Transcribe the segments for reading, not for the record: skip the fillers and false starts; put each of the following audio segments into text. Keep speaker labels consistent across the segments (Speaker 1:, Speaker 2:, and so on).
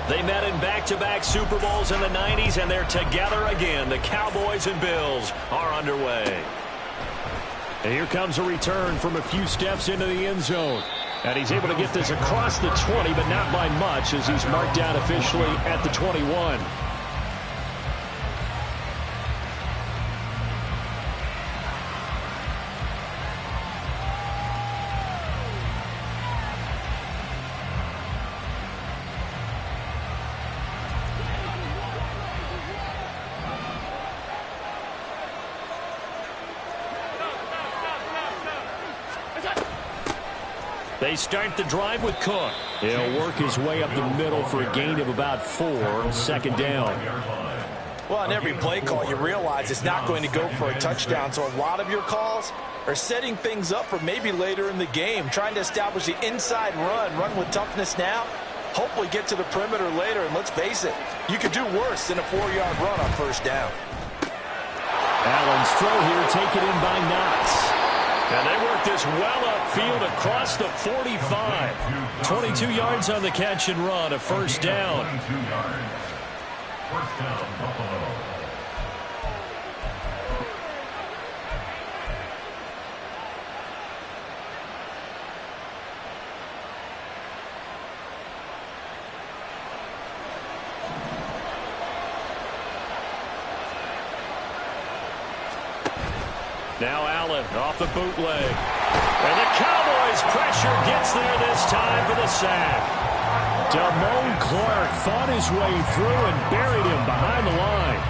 Speaker 1: They met in back-to-back Super Bowls in the 90s, and they're together again. The Cowboys and Bills are underway. And here comes a return from a few steps into the end zone. And he's able to get this across the 20, but not by much, as he's marked down officially at the 21. They start the drive with Cook. He'll work his way up the middle for a gain of about 4, second down.
Speaker 2: Well, on every play call, you realize it's not going to go for a touchdown, so a lot of your calls are setting things up for maybe later in the game, trying to establish the inside run with toughness now, hopefully get to the perimeter later, and let's face it, you could do worse than a 4-yard run on first down.
Speaker 1: Allen's throw here taken in by Knox. And they work this well upfield across the 45. 22 yards on the catch and run, a first down.
Speaker 3: First down, Buffalo.
Speaker 1: Now Allen off the bootleg. And the Cowboys' pressure gets there this time for the sack. Damone Clark fought his way through and buried him behind the line.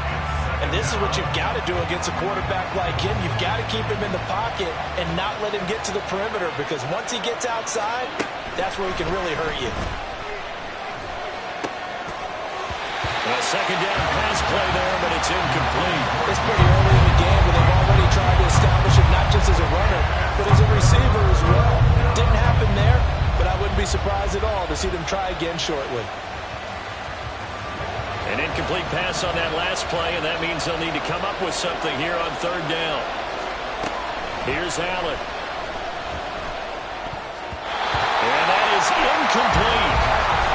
Speaker 2: And this is what you've got to do against a quarterback like him. You've got to keep him in the pocket and not let him get to the perimeter, because once he gets outside, that's where he can really hurt you.
Speaker 1: A second down pass play there, but it's incomplete.
Speaker 2: It's pretty early in the game, but they've already tried to establish it not just as a runner, but as a receiver as well. Didn't happen there, but I wouldn't be surprised at all to see them try again shortly.
Speaker 1: An incomplete pass on that last play, and that means they'll need to come up with something here on third down. Here's Allen. And that is incomplete.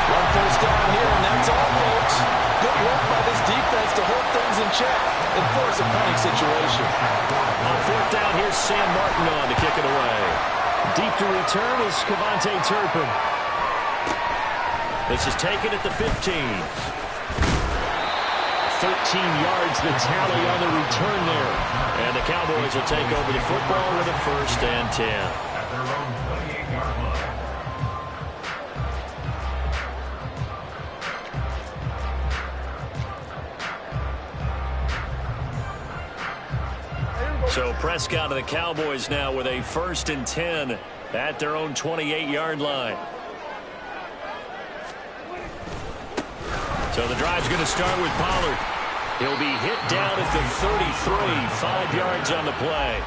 Speaker 2: One first down here, and that's all, folks. Good work by this defense to hold things in check and force a punting situation.
Speaker 1: On fourth down, here's Sam Martin on to kick it away. Deep to return is Cavante Turpin. This is taken at the 15. 13 yards the tally on the return there. And the Cowboys will take over the football with a first and 10.
Speaker 3: At their own 28-yard line.
Speaker 1: So Prescott and the Cowboys now with a first and 10 at their own 28-yard line. So the drive's going to start with Pollard. He'll be hit down at the 33, 5 yards on the play.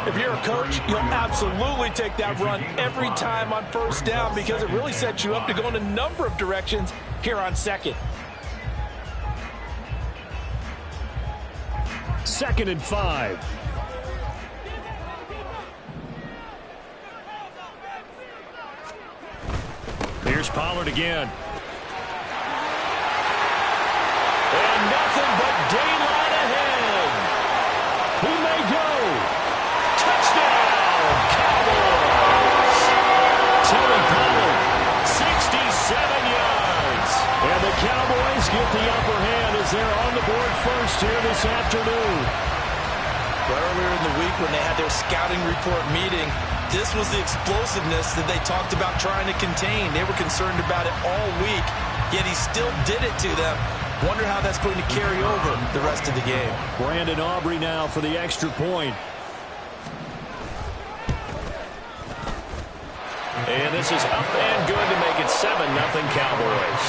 Speaker 2: If you're a coach, you'll absolutely take that run every time on first down, because it really sets you up to go in a number of directions here on second.
Speaker 1: Second and 5. Here's Pollard again. And nothing but daylight ahead. He may go. Touchdown, Cowboys. Tony Pollard, 67 yards. And the Cowboys get the upper hand as they're on the board first here this afternoon.
Speaker 2: Earlier in the week when they had their scouting report meeting, this was the explosiveness that they talked about trying to contain. They were concerned about it all week, yet he still did it to them. Wonder how that's going to carry over the rest of the game.
Speaker 1: Brandon Aubrey now for the extra point. And this is up and good to make it 7-0 Cowboys.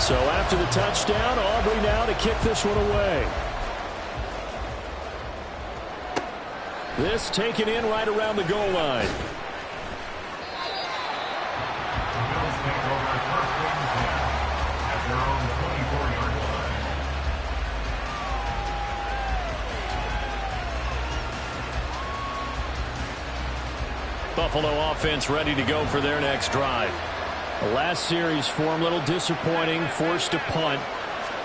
Speaker 1: So after the touchdown, Aubrey now to kick this one away. This taken in right around the goal line.
Speaker 3: Bills take over first and 10 at their own 24-yard line.
Speaker 1: Buffalo offense ready to go for their next drive. The last series for them, a little disappointing, forced a punt.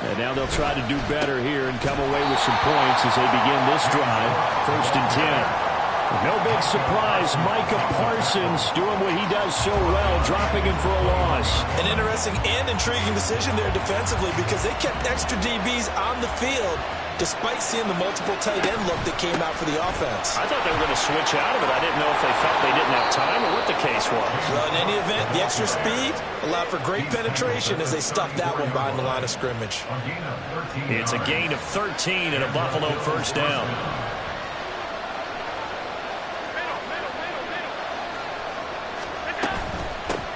Speaker 1: And now they'll try to do better here and come away with some points as they begin this drive. 1st and 10. No big surprise, Micah Parsons doing what he does so well, dropping him for a loss.
Speaker 2: An interesting and intriguing decision there defensively because they kept extra DBs on the field despite seeing the multiple tight end look that came out for the offense.
Speaker 1: I thought they were going to switch out of it. I didn't know if they felt they didn't have time or what the case was.
Speaker 2: Well, in any event, the extra speed allowed for great penetration as they stuffed that one behind the line of scrimmage.
Speaker 1: It's a gain of 13 and a Buffalo 1st down.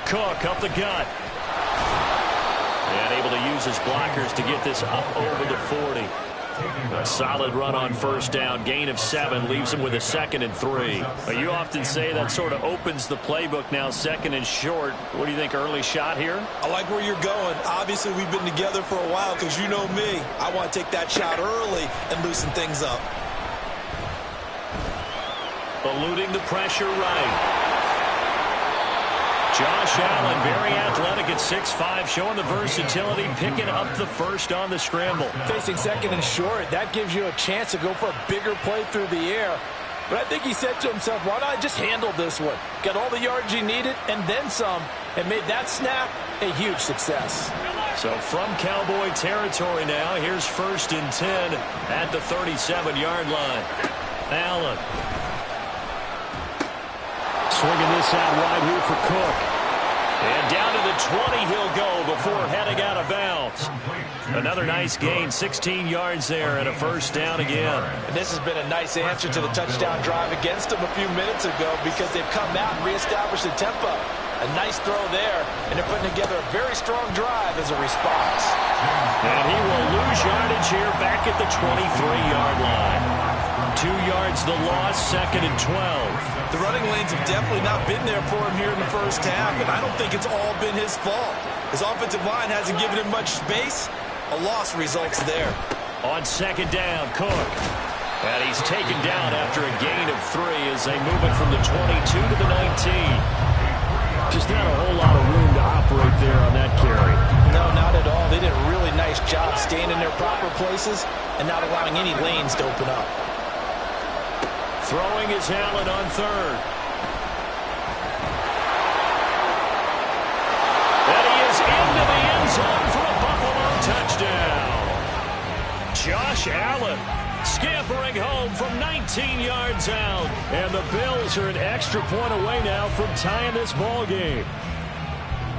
Speaker 1: Cook up the gut. And able to use his blockers to get this up over the 40. A solid run on 1st down. Gain of 7 leaves him with a 2nd and 3. But you often say that sort of opens the playbook now, 2nd and short. What do you think, early shot here?
Speaker 2: I like where you're going. Obviously, we've been together for a while because you know me. I want to take that shot early and loosen things up.
Speaker 1: Eluding the pressure right. Josh Allen, very athletic at 6'5", showing the versatility, picking up the 1st on the scramble.
Speaker 2: Facing 2nd and short, that gives you a chance to go for a bigger play through the air. But I think he said to himself, why don't I just handle this one? Got all the yards he needed and then some, and made that snap a huge success.
Speaker 1: So from Cowboy territory now, here's 1st and 10 at the 37-yard line. Allen. Swinging this out wide here for Cook. And down to the 20 he'll go before heading out of bounds. Another nice gain, 16 yards there and a 1st down again.
Speaker 2: And this has been a nice answer to the touchdown drive against them a few minutes ago because they've come out and reestablished the tempo. A nice throw there, and they're putting together a very strong drive as a response.
Speaker 1: And he will lose yardage here back at the 23-yard line. 2 yards the loss, 2nd and 12.
Speaker 2: The running lanes have definitely not been there for him here in the 1st half, and I don't think it's all been his fault. His offensive line hasn't given him much space. A loss results there.
Speaker 1: On 2nd down, Cook. And he's taken down after a gain of 3 as they move it from the 22 to the 19. Just not a whole lot of room to operate there on that carry.
Speaker 2: No, not at all. They did a really nice job staying in their proper places and not allowing any lanes to open up.
Speaker 1: Throwing is Allen on 3rd. And he is into the end zone for a Buffalo touchdown. Josh Allen scampering home from 19 yards out. And the Bills are an extra point away now from tying this ball game.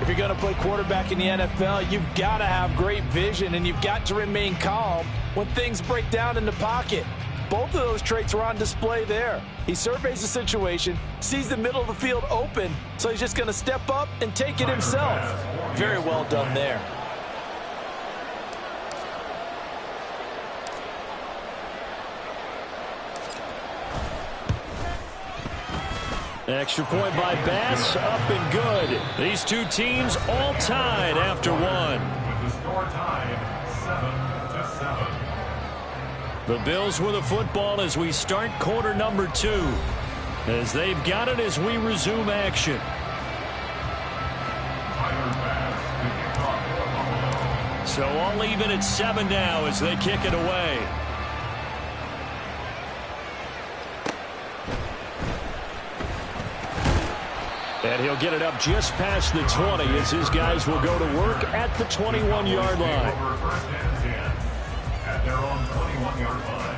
Speaker 2: If you're going to play quarterback in the NFL, you've got to have great vision, and you've got to remain calm when things break down in the pocket. Both of those traits were on display there. He surveys the situation, sees the middle of the field open, so he's just going to step up and take it himself. Very well done there.
Speaker 1: Extra point by Bass, up and good. These two teams all tied after one.
Speaker 3: With the score tied 7-7.
Speaker 1: The Bills with a football as we start quarter number 2. As they've got it as we resume action. So all even at 7 now as they kick it away. And he'll get it up just past the 20 as his guys will go to work at the 21-yard line.
Speaker 3: At their own 21-yard line.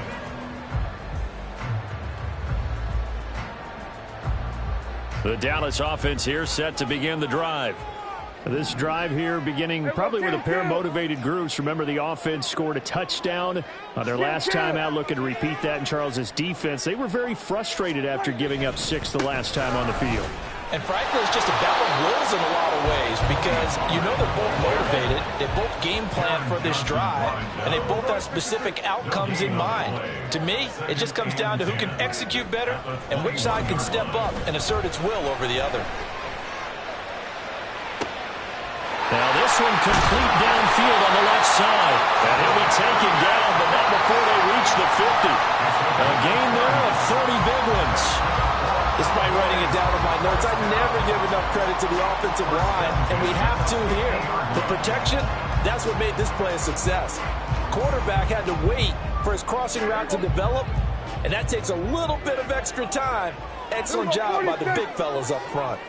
Speaker 1: The Dallas offense here set to begin the drive. This drive here beginning probably with a pair of motivated groups. Remember, the offense scored a touchdown on their last time out, looking to repeat that in Charles's defense. They were very frustrated after giving up 6 the last time on the field.
Speaker 2: And frankly, it's just a battle of wills in a lot of ways because you know they're both motivated, they both game plan for this drive, and they both have specific outcomes in mind. To me, it just comes down to who can execute better and which side can step up and assert its will over the other.
Speaker 1: Now this one complete downfield on the left side. And he'll be taken down, but not before they reach the 50. A gain there of 30 big ones.
Speaker 2: Despite writing it down in my notes, I never give enough credit to the offensive line, and we have to here. The protection, that's what made this play a success. Quarterback had to wait for his crossing route to develop, and that takes a little bit of extra time. Excellent job by the big fellas up front.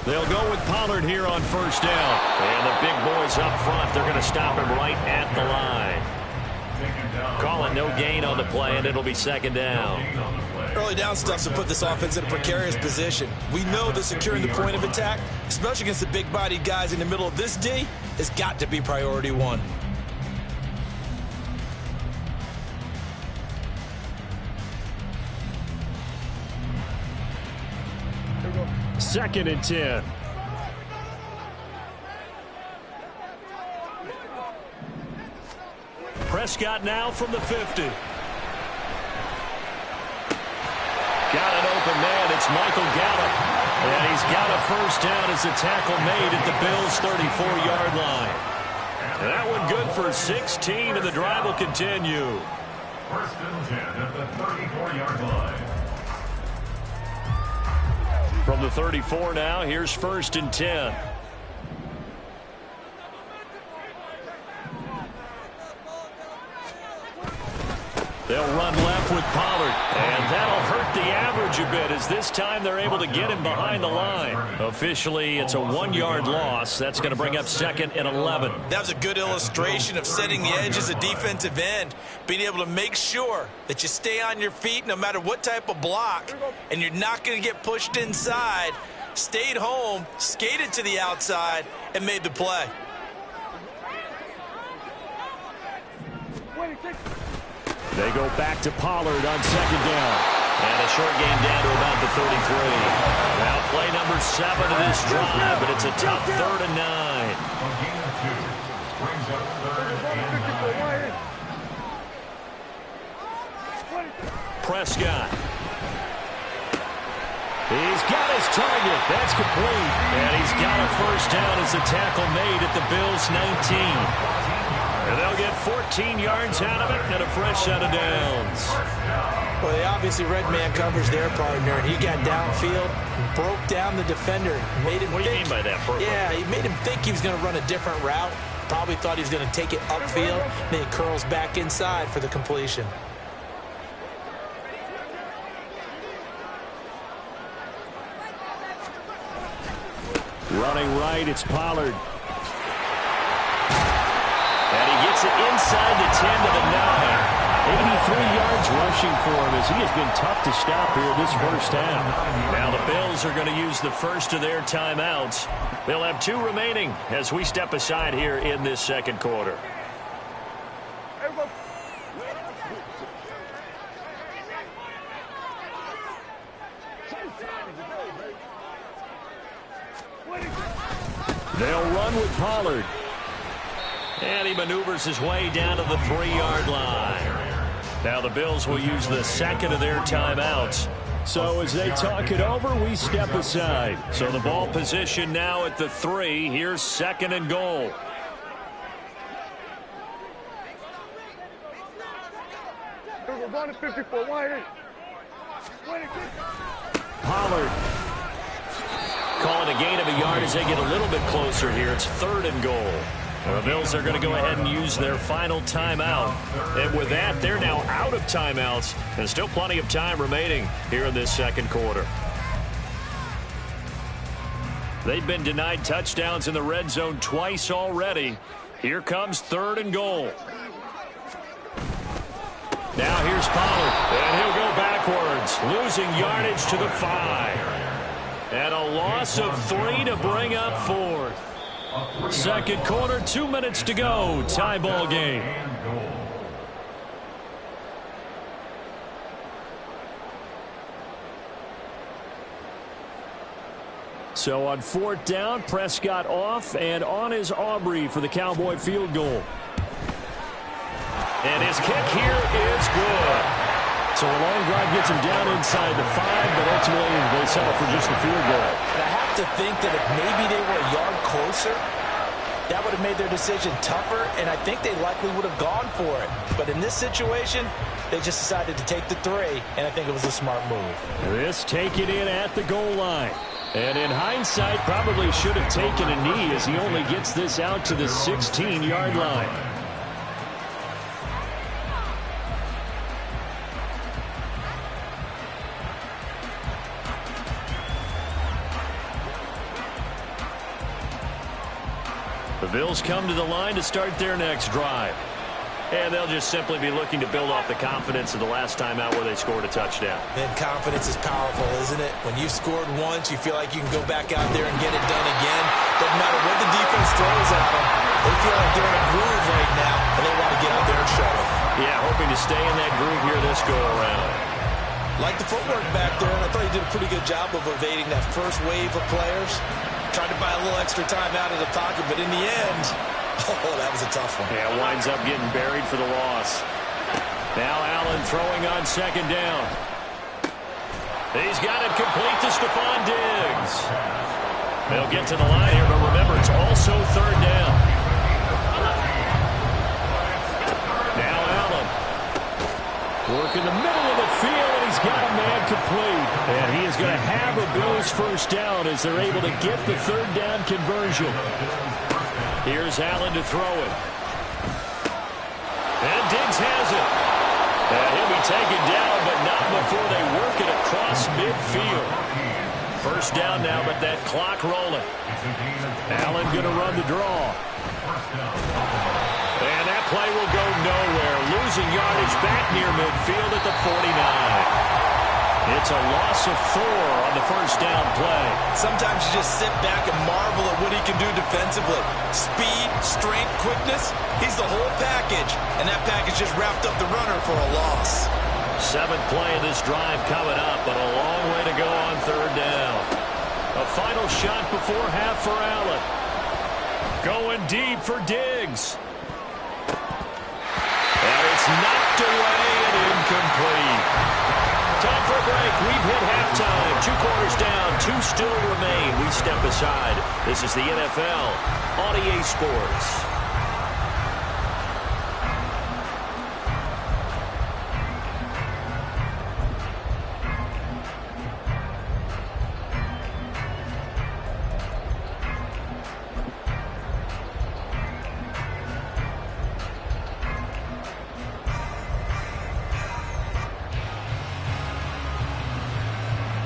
Speaker 1: They'll go with Pollard here on first down. And the big boys up front, they're going to stop him right at the line. Calling no gain on the play, and it'll be second down.
Speaker 2: Early down stuff to put this offense in a precarious position. We know that securing the point of attack, especially against the big-bodied guys in the middle of this D, has got to be priority one.
Speaker 1: Second and 10. Prescott now from the 50. Got an open man. It's Michael Gallup. And he's got a first down as a tackle made at the Bills' 34-yard line. And that one good for 16, and the drive will continue.
Speaker 3: First and 10 at the 34-yard line.
Speaker 1: From the 34 now, here's first and 10. They'll run left with Pollard, and that'll hurt the average a bit as this time they're able to get him behind the line. Officially, it's a 1-yard loss. That's going to bring up second and 11.
Speaker 2: That was a good illustration of setting the edge as a defensive end, being able to make sure that you stay on your feet no matter what type of block, and you're not going to get pushed inside. Stayed home, skated to the outside, and made the play.
Speaker 1: They go back to Pollard on second down. And a short game down to about the 33. Now play number 7 of this drive, but it's a tough 3rd and 9.
Speaker 3: On gain of 2, brings up 3rd and 9.
Speaker 1: Prescott. He's got his target. That's complete. And he's got a first down as a tackle made at the Bills' 19. And they'll get 14 yards out of it and a fresh set of downs.
Speaker 2: Well, they obviously red man covers their partner, and he got downfield, broke down the defender. Made him
Speaker 1: what do you mean by that, Bert?
Speaker 2: Yeah, he made him think he was going to run a different route. Probably thought he was going to take it upfield. Then he curls back inside for the completion.
Speaker 1: Running right, it's Pollard. And he gets it inside the 10 to the 9. 83 yards rushing for him as he has been tough to stop here this first half. Now the Bills are going to use the first of their timeouts. They'll have 2 remaining as we step aside here in this second quarter. They'll run with Pollard. And he maneuvers his way down to the 3-yard line. Now the Bills will use the second of their timeouts. So as they talk it over, we step aside. So the ball position now at the 3. Here's second and goal. Pollard. Calling a gain of a yard as they get a little bit closer here. It's 3rd and goal. The Bills are going to go ahead and use their final timeout. And with that, they're now out of timeouts. And still plenty of time remaining here in this second quarter. They've been denied touchdowns in the red zone twice already. Here comes 3rd and goal. Now here's Pollard. And he'll go backwards, losing yardage to the 5. And a loss of 3 to bring up 4th. Second quarter, 2 minutes to go. Tie ball game. So on 4th down, Prescott off, and on is Aubrey for the Cowboy field goal. And his kick here is good. So a long drive gets him down inside the 5, but ultimately they settle for just the field goal.
Speaker 2: And I have to think that if maybe they were a yard closer, that would have made their decision tougher, and I think they likely would have gone for it. But in this situation, they just decided to take the 3, and I think it was a smart move.
Speaker 1: This taken in at the goal line. And in hindsight, probably should have taken a knee as he only gets this out to the 16-yard line. The Bills come to the line to start their next drive. And they'll just simply be looking to build off the confidence of the last time out where they scored a touchdown.
Speaker 2: And confidence is powerful, isn't it? When you've scored once, you feel like you can go back out there and get it done again. Doesn't matter what the defense throws at them. They feel like they're in a groove right now, and they want to get out there and show it.
Speaker 1: Yeah, hoping to stay in that groove here this go-around.
Speaker 2: Like the footwork back there, and I thought he did a pretty good job of evading that first wave of players. Tried to buy a little extra time out of the pocket, but in the end, oh, that was a tough one.
Speaker 1: Yeah, winds up getting buried for the loss. Now Allen throwing on second down. He's got it complete to Stephon Diggs. They'll get to the line here, but remember, it's also third down. Now Allen. Working the middle of the field, and he's got a man complete. And he is going to have a Bills first down as they're able to get the third down conversion. Here's Allen to throw it. And Diggs has it. And he'll be taken down, but not before they work it across midfield. First down now, but that clock rolling. Allen going to run the draw. And that play will go nowhere. Losing yardage back near midfield at the 49. It's a loss of 4 on the first down play.
Speaker 2: Sometimes you just sit back and marvel at what he can do defensively. Speed, strength, quickness, he's the whole package. And that package just wrapped up the runner for a loss.
Speaker 1: 7th play of this drive coming up, but a long way to go on third down. A final shot before half for Allen. Going deep for Diggs. And it's knocked away and incomplete. Time for a break. We've hit halftime. 2 quarters down. 2 still remain. We step aside. This is the NFL on EA Sports.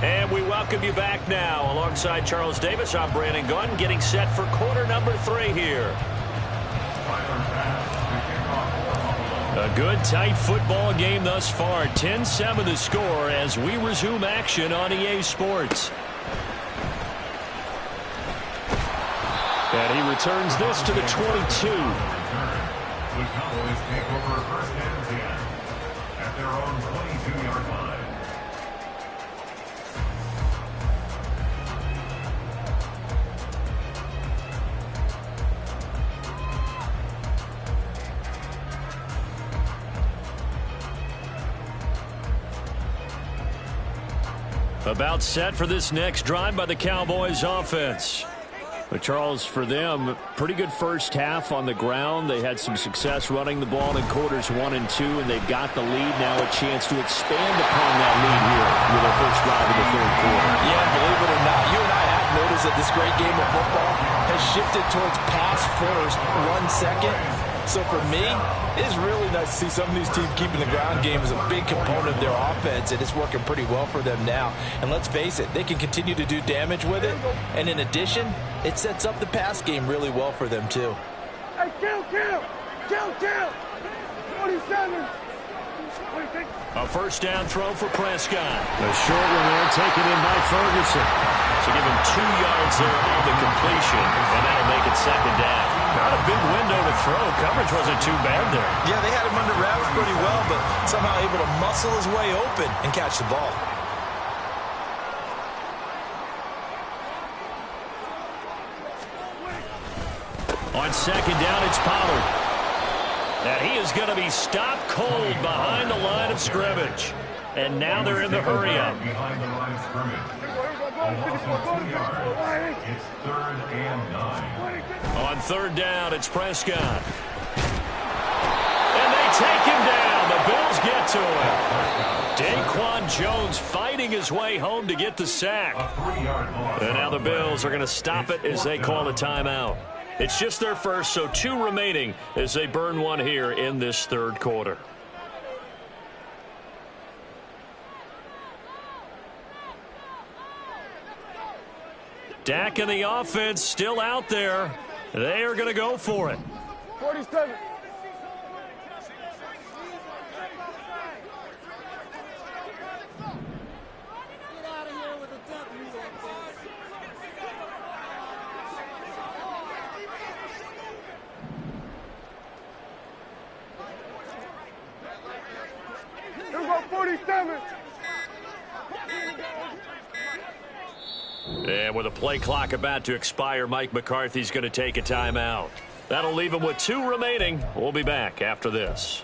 Speaker 1: And we welcome you back now. Alongside Charles Davis, I'm Brandon Gunn, getting set for quarter number 3 here. A good, tight football game thus far. 10-7 the score as we resume action on EA Sports. And he returns this to the 22.
Speaker 3: The Cowboys take over first and 10 at their own 22-yard line.
Speaker 1: About set for this next drive by the Cowboys offense. But Charles, for them, pretty good first half on the ground. They had some success running the ball in quarters 1 and 2, and they've got the lead now, a chance to expand upon that lead here with their first drive in the third quarter.
Speaker 2: Yeah, believe it or not, you and I have noticed that this great game of football has shifted towards pass first, run second. So for me, it is really nice to see some of these teams keeping the ground game as a big component of their offense, and it's working pretty well for them now. And let's face it, they can continue to do damage with it. And in addition, it sets up the pass game really well for them too.
Speaker 4: Hey, kill! 47.
Speaker 1: A first down throw for Prescott. A short one there taken in by Ferguson. So give him 2 yards there on the completion, and that'll make it second down. Not a big window to throw. Coverage wasn't too bad there.
Speaker 2: Yeah, they had him under wraps pretty well, but somehow able to muscle his way open and catch the ball.
Speaker 1: On second down, it's Pollard. And he is going to be stopped cold behind the line of scrimmage. And now they're in the hurry-up.
Speaker 3: Behind the line of scrimmage. loss of 2 yards. It's 3rd and 9.
Speaker 1: On 3rd down, it's Prescott. And they take him down. The Bills get to him. Daquan Jones fighting his way home to get the sack. And now the Bills are going to stop it as they call a timeout. It's just their first, so 2 remaining as they burn one here in this 3rd quarter. Dak and the offense still out there. They are going to go for it.
Speaker 4: 47. Here we go, 47.
Speaker 1: And with a play clock about to expire, Mike McCarthy's going to take a timeout. That'll leave him with 2 remaining. We'll be back after this.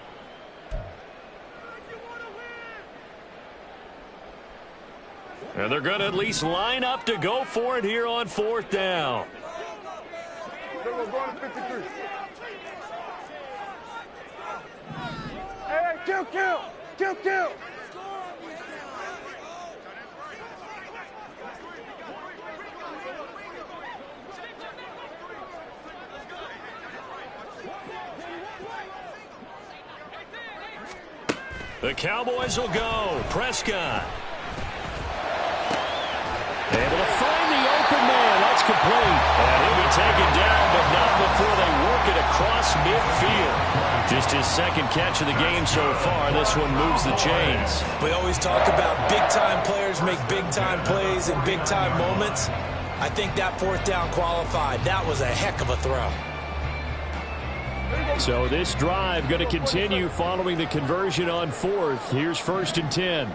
Speaker 1: And they're going to at least line up to go for it here on 4th down.
Speaker 4: Here we go, going to 53. Hey, kill, kill, kill, kill.
Speaker 1: The Cowboys will go. Prescott. Able to find the open man. That's complete. And he'll be taken down, but not before they work it across midfield. Just his 2nd catch of the game so far. This one moves the chains.
Speaker 2: We always talk about big-time players make big-time plays in big-time moments. I think that 4th down qualified. That was a heck of a throw.
Speaker 1: So this drive going to continue following the conversion on 4th. Here's 1st and 10.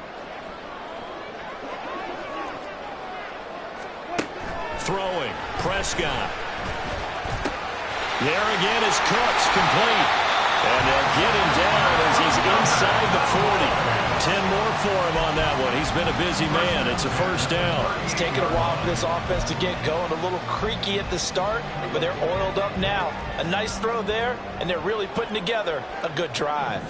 Speaker 1: Throwing. Prescott. There again is Cooks, complete. And they'll get him down as he's inside the 40. 10 more for him on that one. He's been a busy man. It's a 1st down.
Speaker 2: It's taken a while for this offense to get going. A little creaky at the start, but they're oiled up now. A nice throw there, and they're really putting together a good drive.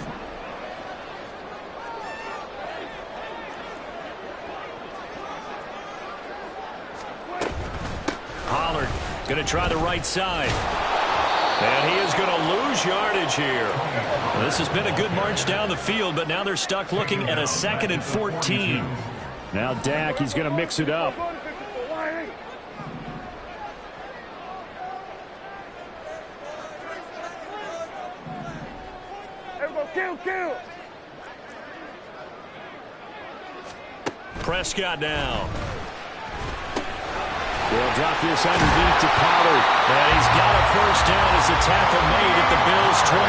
Speaker 1: Pollard going to try the right side. And he is going to lose yardage here. This has been a good march down the field, but now they're stuck looking at a 2nd and 14. Now Dak, he's going to mix it up.
Speaker 4: Kill, kill.
Speaker 1: Prescott now. They'll drop this underneath to Pollard. And he's got a 1st down as a tackle made at the Bills' 23.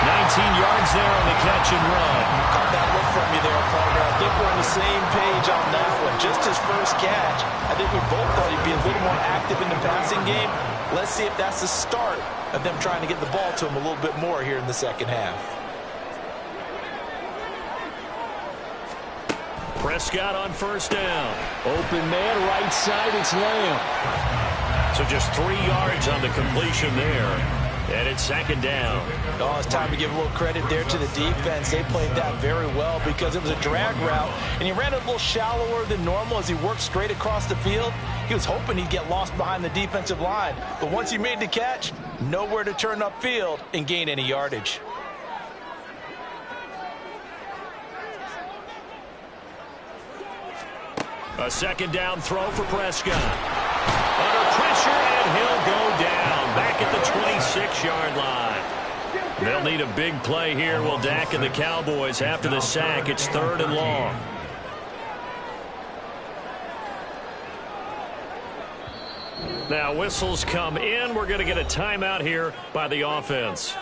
Speaker 1: 19 yards there on the catch and run.
Speaker 2: Caught that look from you there, partner. I think we're on the same page on that one. Just his 1st catch. I think we both thought he'd be a little more active in the passing game. Let's see if that's the start of them trying to get the ball to him a little bit more here in the 2nd half.
Speaker 1: Prescott on 1st down. Open man, right side, it's Lamb. So just 3 yards on the completion there. And it's 2nd down.
Speaker 2: Oh, it's time to give a little credit there to the defense. They played that very well because it was a drag route, and he ran it a little shallower than normal as he worked straight across the field. He was hoping he'd get lost behind the defensive line, but once he made the catch, nowhere to turn upfield and gain any yardage.
Speaker 1: A 2nd down throw for Prescott. Under pressure, and he'll go down back at the 26-yard line. They'll need a big play here. Will Dak and the Cowboys after the sack. It's 3rd and long. Now whistles come in. We're going to get a timeout here by the offense.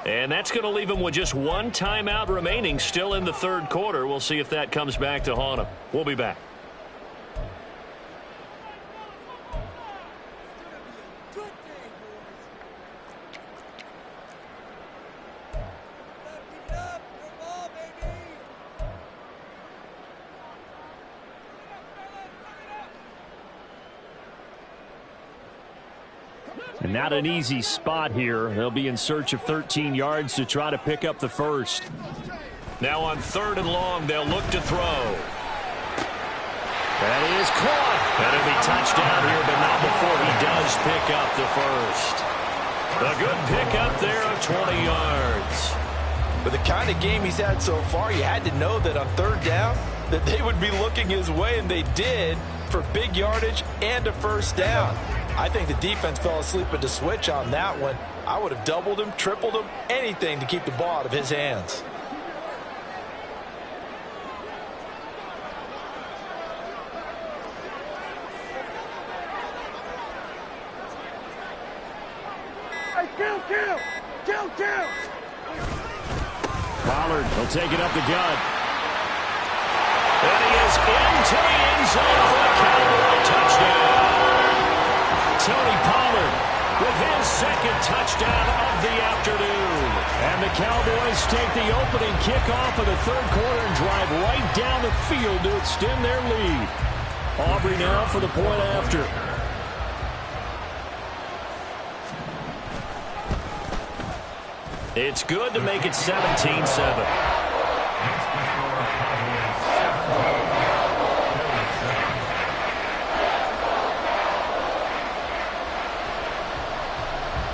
Speaker 1: And that's going to leave them with just 1 timeout remaining still in the 3rd quarter. We'll see if that comes back to haunt them. We'll be back. And not an easy spot here. They'll be in search of 13 yards to try to pick up the first. Now on 3rd and long, they'll look to throw. That is caught. That'll be touchdown here, but not before he does pick up the first. A good pickup there of 20 yards.
Speaker 2: With the kind of game he's had so far, you had to know that on 3rd down that they would be looking his way, and they did, for big yardage and a first down. I think the defense fell asleep at the switch on that one. I would have doubled him, tripled him, anything to keep the ball out of his hands.
Speaker 4: Hey, kill!
Speaker 1: Pollard will take it up the gut. And he is into the end zone for the Cowboy touchdown. Tony Pollard with his 2nd touchdown of the afternoon. And the Cowboys take the opening kickoff of the 3rd quarter and drive right down the field to extend their lead. Aubrey now for the point after. It's good to make it 17-7.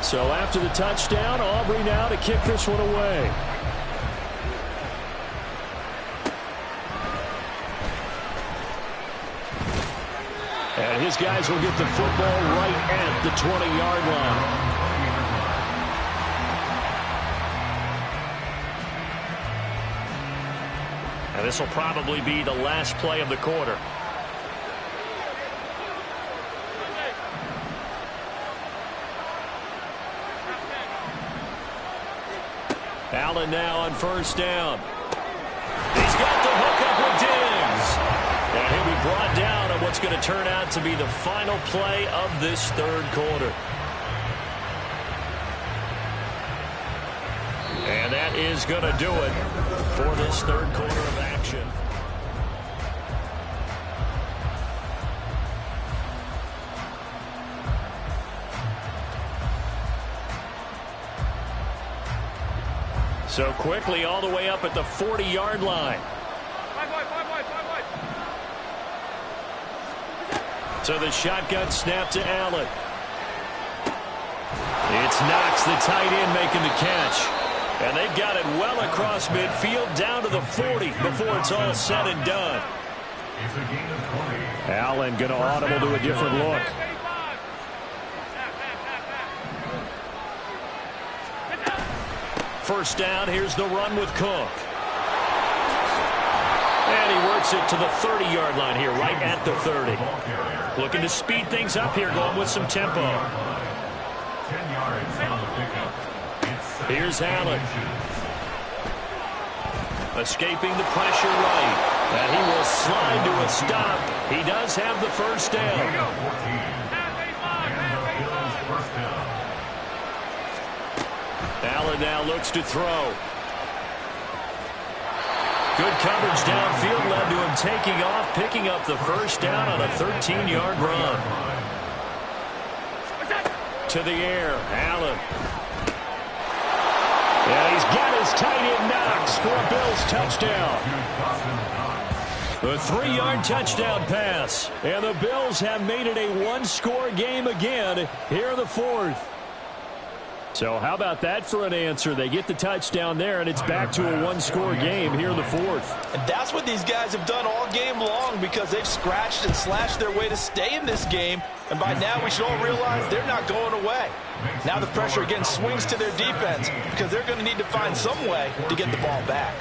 Speaker 1: So after the touchdown, Aubrey now to kick this one away. And his guys will get the football right at the 20-yard line. And this will probably be the last play of the quarter. Allen now on 1st down. He's got the hook up with Diggs. And he'll be brought down on what's going to turn out to be the final play of this 3rd quarter. And that is going to do it for this 3rd quarter of action. So quickly all the way up at the 40-yard line. So the shotgun snap to Allen. It's Knox, the tight end, making the catch. And they've got it well across midfield down to the 40 before it's all said and done. Allen going to audible to a different look. First down, here's the run with Cook. And he works it to the 30-yard line here, right at the 30. Looking to speed things up here, going with some tempo.
Speaker 3: 10 yards on the pickup.
Speaker 1: Here's Allen. Escaping the pressure right. And he will slide to a stop. He does have the first down. Allen now looks to throw. Good coverage downfield led to him taking off, picking up the first down on a 13-yard run. To the air, Allen. And he's got his tight end Knox for a Bills touchdown. The 3-yard touchdown pass. And the Bills have made it a one-score game again here in the 4th. So how about that for an answer? They get the touchdown there, and it's back to a one-score game here in the 4th.
Speaker 2: And that's what these guys have done all game long, because they've scratched and slashed their way to stay in this game. And by now we should all realize they're not going away. Now the pressure again swings to their defense, because they're going to need to find some way to get the ball back.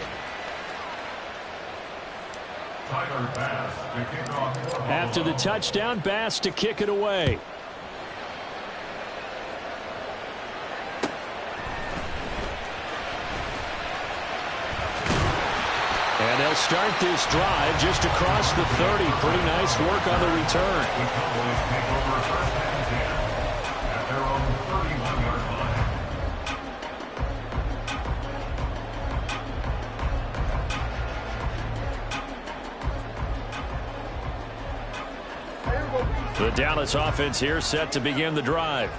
Speaker 1: After the touchdown, Bass to kick it away. And they'll start this drive just across the 30. Pretty nice work on the return.
Speaker 3: The Cowboys take over first and 10 at their own 31-yard line.
Speaker 1: The Dallas offense here set to begin the drive.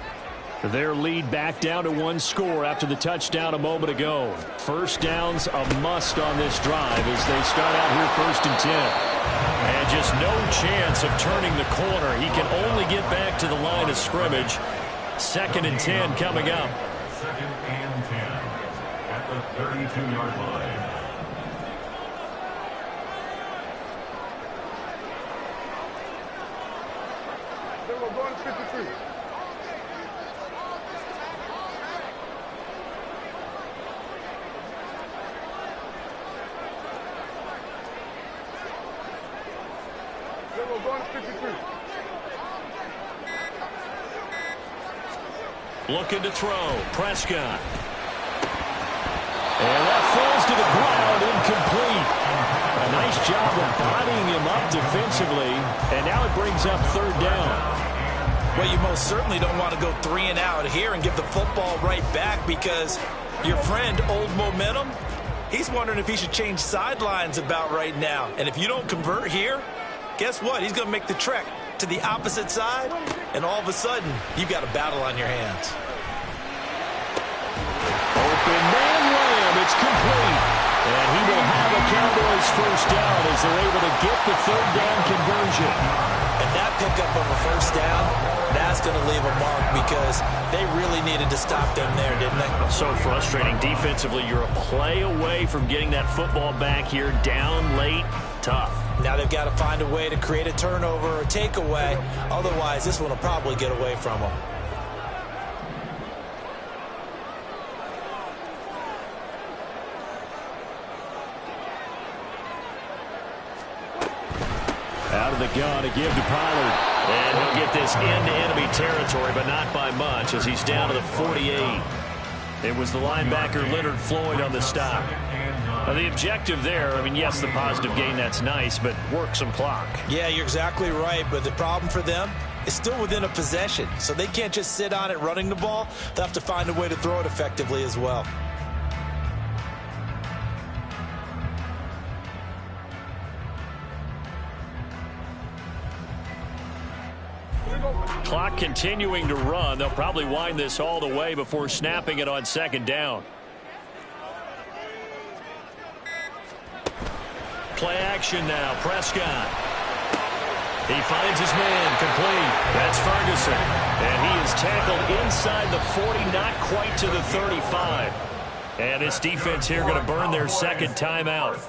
Speaker 1: Their lead back down to one score after the touchdown a moment ago. First down's a must on this drive as they start out here 1st and 10. And just no chance of turning the corner. He can only get back to the line of scrimmage. 2nd and 10 coming up.
Speaker 3: 2nd and 10 at the 32-yard line.
Speaker 4: Then we're going to 53. We're going to 53.
Speaker 1: Looking to throw. Prescott. And that falls to the ground, incomplete. A nice job of bodying him up defensively. And now it brings up 3rd down.
Speaker 2: Well, you most certainly don't want to go 3 and out here and give the football right back because your friend, Old Momentum, he's wondering if he should change sidelines about right now. And if you don't convert here, guess what? He's going to make the trek to the opposite side, and all of a sudden, you've got a battle on your hands.
Speaker 1: Open man Lamb, it's complete. And he will have a Cowboys 1st down as they're able to get the 3rd down conversion.
Speaker 2: And that pickup of a 1st down, that's going to leave a mark because they really needed to stop them there, didn't they?
Speaker 1: So frustrating. Defensively, you're a play away from getting that football back here down late. Tough.
Speaker 2: Now they've got to find a way to create a turnover or a takeaway. Otherwise, this one will probably get away from them.
Speaker 1: Out of the gun to give to Pollard. And he'll get this into enemy territory, but not by much as he's down to the 48. It was the linebacker Leonard Floyd on the stop. Now, the objective there, I mean, yes, the positive gain, that's nice, but work some clock.
Speaker 2: Yeah, you're exactly right, but the problem for them is still within a possession, so they can't just sit on it running the ball. They'll have to find a way to throw it effectively as well.
Speaker 1: Clock continuing to run. They'll probably wind this all the way before snapping it on 2nd down. Play action now. Prescott. He finds his man. Complete. That's Ferguson. And he is tackled inside the 40, not quite to the 35. And this defense here going to burn their 2nd timeout.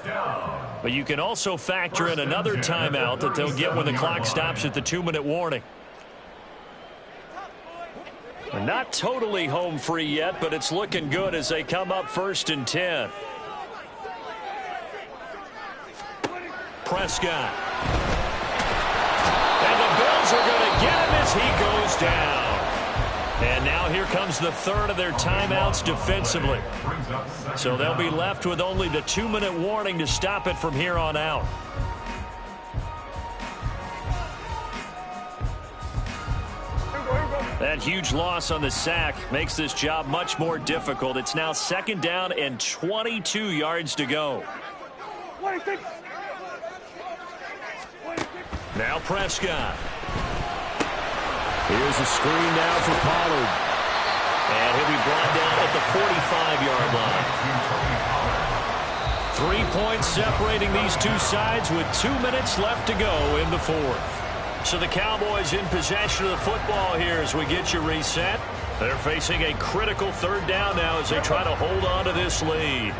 Speaker 1: But you can also factor in another timeout that they'll get when the clock stops at the 2-minute warning. Not totally home free yet, but it's looking good as they come up 1st and 10. Prescott. And the Bills are going to get him as he goes down. And now here comes the 3rd of their timeouts defensively. So they'll be left with only the 2-minute warning to stop it from here on out. That huge loss on the sack makes this job much more difficult. It's now 2nd down and 22 yards to go.
Speaker 4: 26.
Speaker 1: Now Prescott. Here's a screen now for Pollard. And he'll be brought down at the 45-yard line. 3 points separating these two sides with 2 minutes left to go in the 4th. So the Cowboys in possession of the football here as we get you reset. They're facing a critical 3rd down now as they try to hold on to this lead.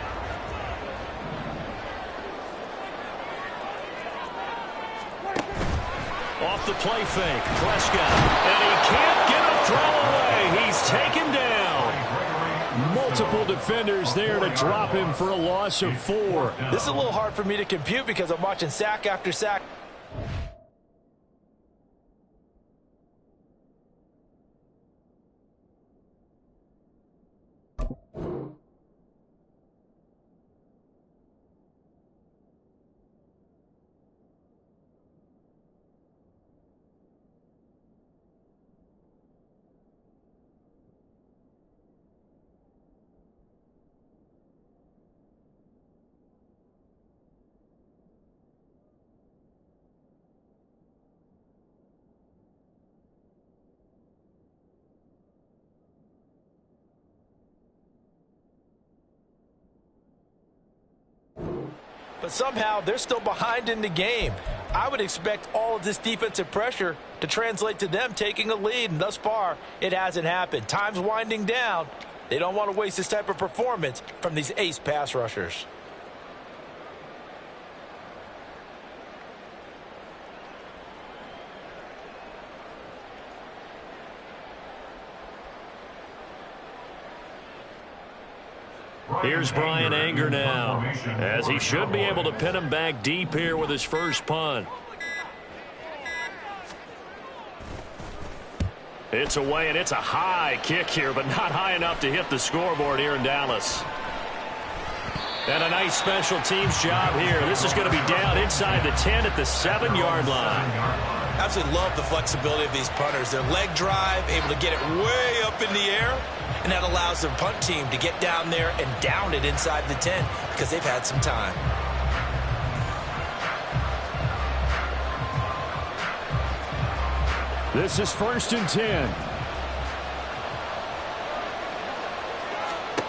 Speaker 1: Off the play fake, Prescott. And he can't get a throw away. He's taken down. Multiple defenders there to drop him for a loss of 4.
Speaker 2: This is a little hard for me to compute because I'm watching sack after sack. but somehow they're still behind in the game. I would expect all of this defensive pressure to translate to them taking a lead, and thus far, it hasn't happened. Time's winding down. They don't want to waste this type of performance from these ace pass rushers.
Speaker 1: Here's Brian Anger now, as he should be able to pin him back deep here with his first punt. It's away, and it's a high kick here, but not high enough to hit the scoreboard here in Dallas. And a nice special teams job here. This is going to be down inside the 10 at the 7-yard line.
Speaker 2: Absolutely love the flexibility of these punters. Their leg drive, able to get it way up in the air, and that allows their punt team to get down there and down it inside the 10 because they've had some time.
Speaker 1: This is 1st and 10.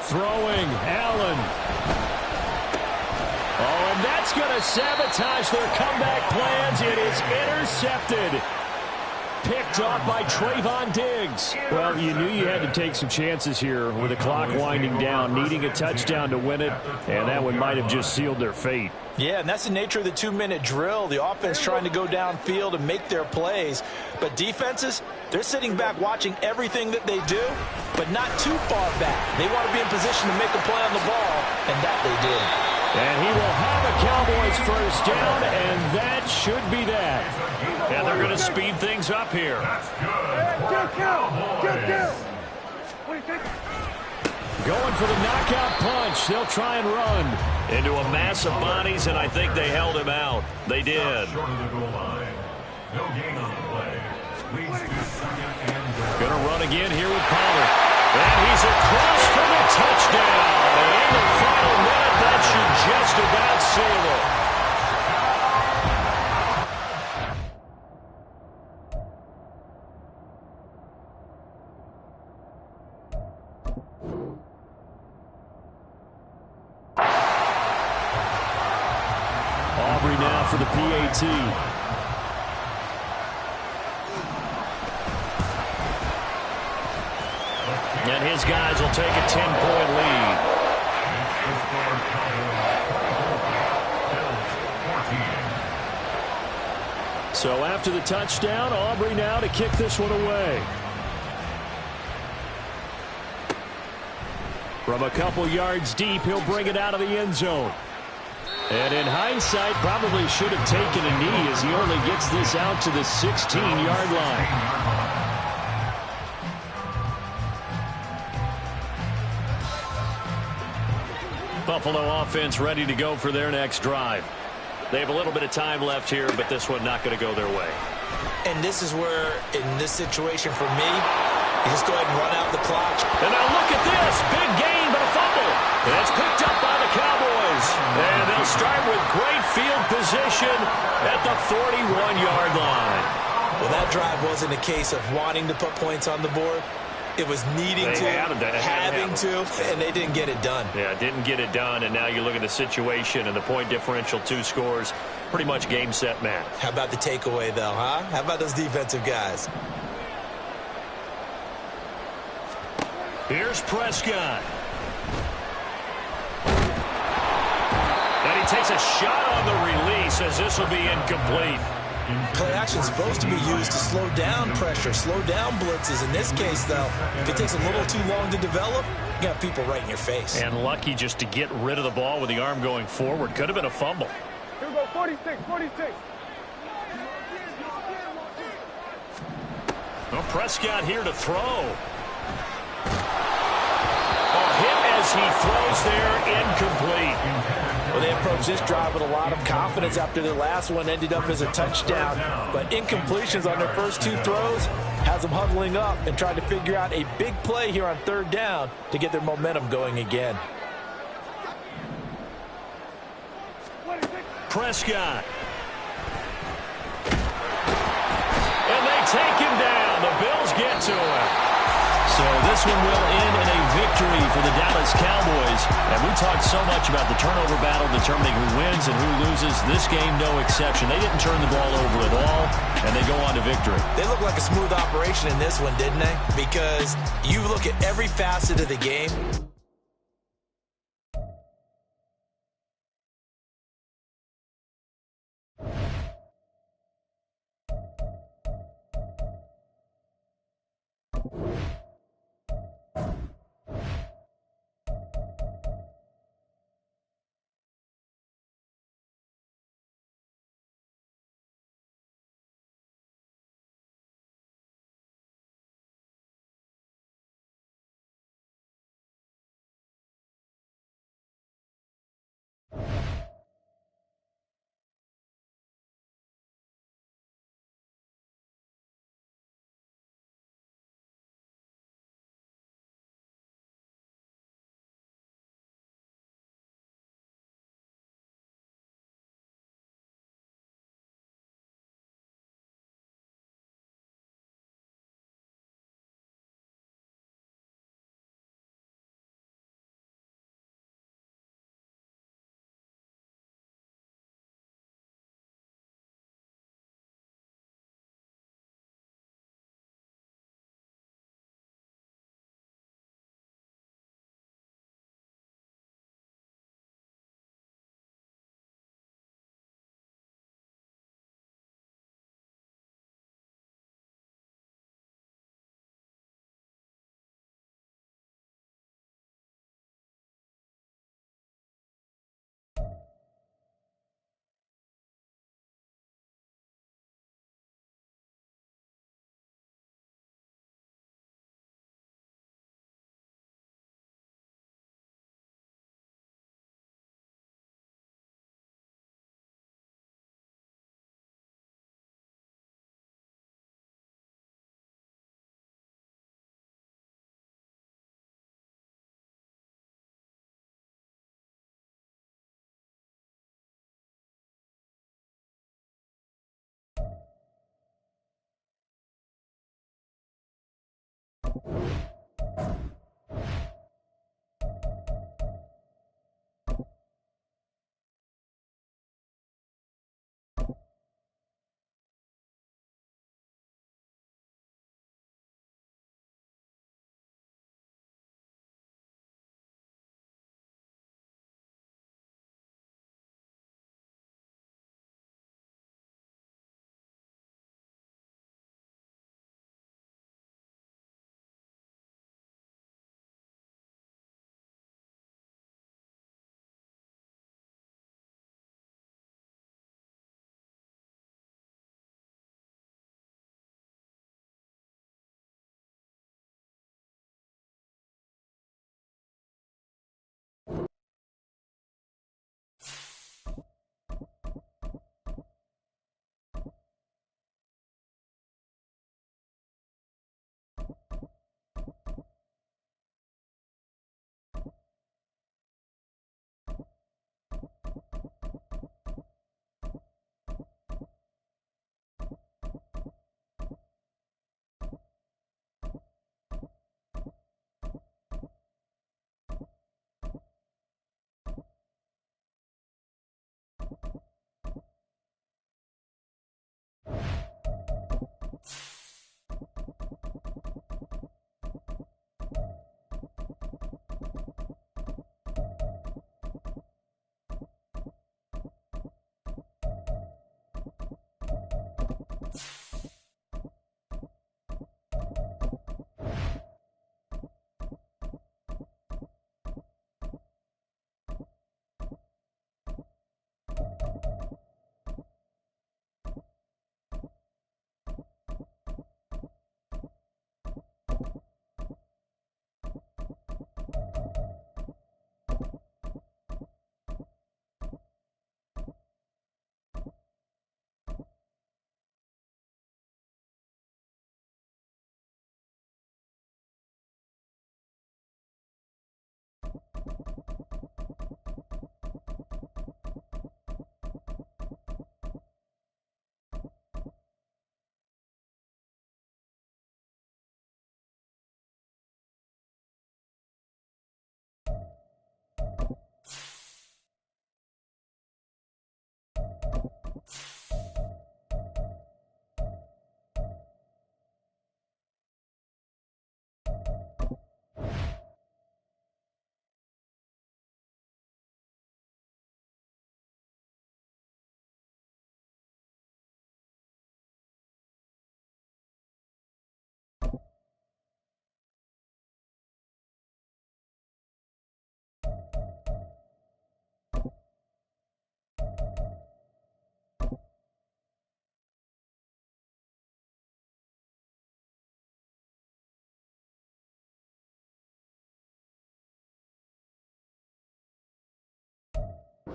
Speaker 1: Throwing, Allen. Oh, and that's going to sabotage their comeback plans. It is intercepted. Picked off by Trayvon Diggs. Well, you knew you had to take some chances here with the clock winding down, needing a touchdown to win it, and that one might have just sealed their fate.
Speaker 2: Yeah, and that's the nature of the 2-minute drill. The offense trying to go downfield and make their plays. But defenses, they're sitting back watching everything that they do, but not too far back. They want to be in position to make a play on the ball, and that they did.
Speaker 1: And he will have a Cowboys first down, and that should be that. And they're going to speed things up here. Going for the knockout punch. They'll try and run into a mass of bodies, and I think they held him out. They did. Going to run again here with Pollard. And he's across for the touchdown. And in the final minute, that should just about seal it. Aubrey now for the PAT. And his guys will take a 10-point lead. So after the touchdown, Aubrey now to kick this one away. From a couple yards deep, he'll bring it out of the end zone. And in hindsight, probably should have taken a knee as he only gets this out to the 16-yard line. Buffalo offense ready to go for their next drive. They have a little bit of time left here, but this one not going to go their way.
Speaker 2: And this is where, in this situation for me, you just go ahead and run out the clock.
Speaker 1: And now look at this. Big gain, but a fumble. And it's picked up by the Cowboys. And they'll start with great field position at the 41-yard line.
Speaker 2: Well, that drive wasn't a case of wanting to put points on the board. It was needing to, having to, and they didn't get it done.
Speaker 1: Yeah, didn't get it done, and now you look at the situation and the point differential, 2 scores, pretty much game, set, match.
Speaker 2: How about the takeaway, though, huh? How about those defensive guys?
Speaker 1: Here's Prescott. And he takes a shot on the release as this will be incomplete.
Speaker 2: Play action is supposed to be used to slow down pressure, slow down blitzes. In this case, though, if it takes a little too long to develop, you got people right in your face.
Speaker 1: And lucky just to get rid of the ball with the arm going forward. Could have been a fumble.
Speaker 4: Here we go, 46, 46.
Speaker 1: Well, Prescott here to throw. Hit as he throws there, incomplete.
Speaker 2: Well, they approached this drive with a lot of confidence after their last one ended up as a touchdown. But incompletions on their first 2 throws has them huddling up and trying to figure out a big play here on 3rd down to get their momentum going again.
Speaker 1: Prescott. And they take him down. The Bills get to him.
Speaker 5: So this
Speaker 1: this one will end in a victory for the Dallas Cowboys. And we talked so much about the turnover battle determining who wins and who loses. This game, no exception. They didn't turn the ball over at all, and they go on to victory.
Speaker 2: They look like a smooth operation in this one, didn't they? Because you look at every facet of the game.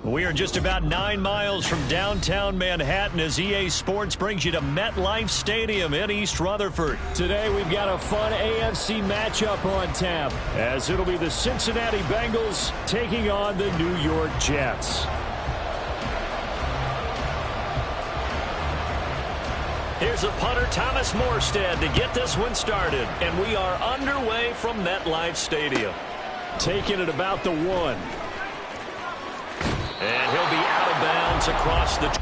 Speaker 1: We are just about 9 miles from downtown Manhattan as EA Sports brings you to MetLife Stadium in East Rutherford. Today we've got a fun AFC matchup on tap, as it'll be the Cincinnati Bengals taking on the New York Jets. Here's the punter, Thomas Morstead, to get this one started. And we are underway from MetLife Stadium. Taking it about the 1. And he'll be out of bounds across the...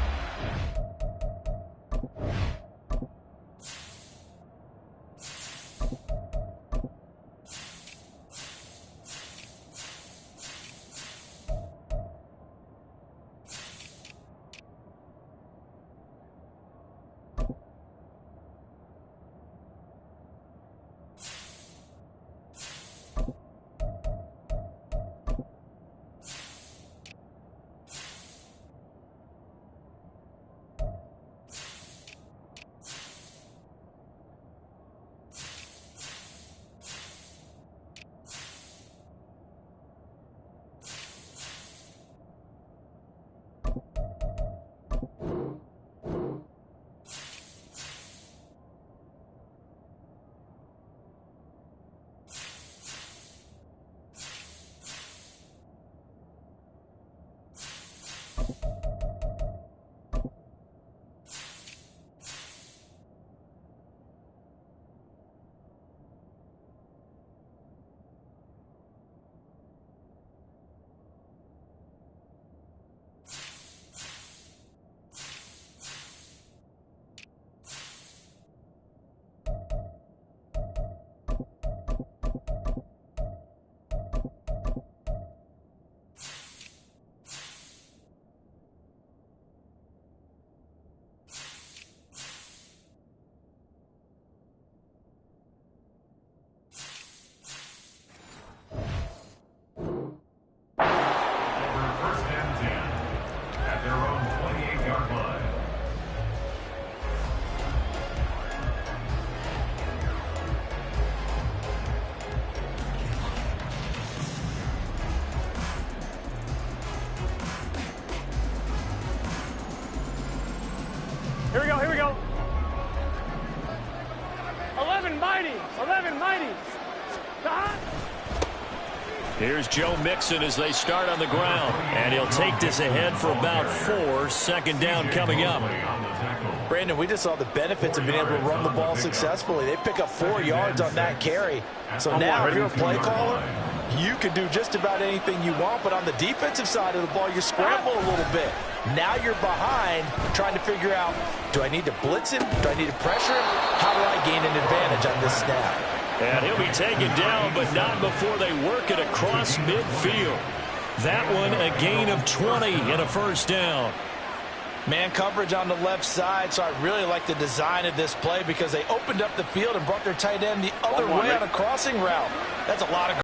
Speaker 4: Here we go. 11 mighty.
Speaker 1: Here's Joe Mixon as they start on the ground. And he'll take this ahead for about 4. Second down coming up.
Speaker 2: Brandon, we just saw the benefits of being able to run the ball successfully. They pick up 4 yards on that carry. So now if you're a play caller, you can do just about anything you want. But on the defensive side of the ball, you scramble a little bit. Now you're behind trying to figure out, do I need to blitz him? Do I need to pressure him? How do I gain an advantage on this snap?
Speaker 1: And he'll be taken down, but not before they work it across midfield. That one a gain of 20 and a first down.
Speaker 2: Man coverage on the left side, so I really like the design of this play because they opened up the field and brought their tight end the other way on a crossing route. That's a lot of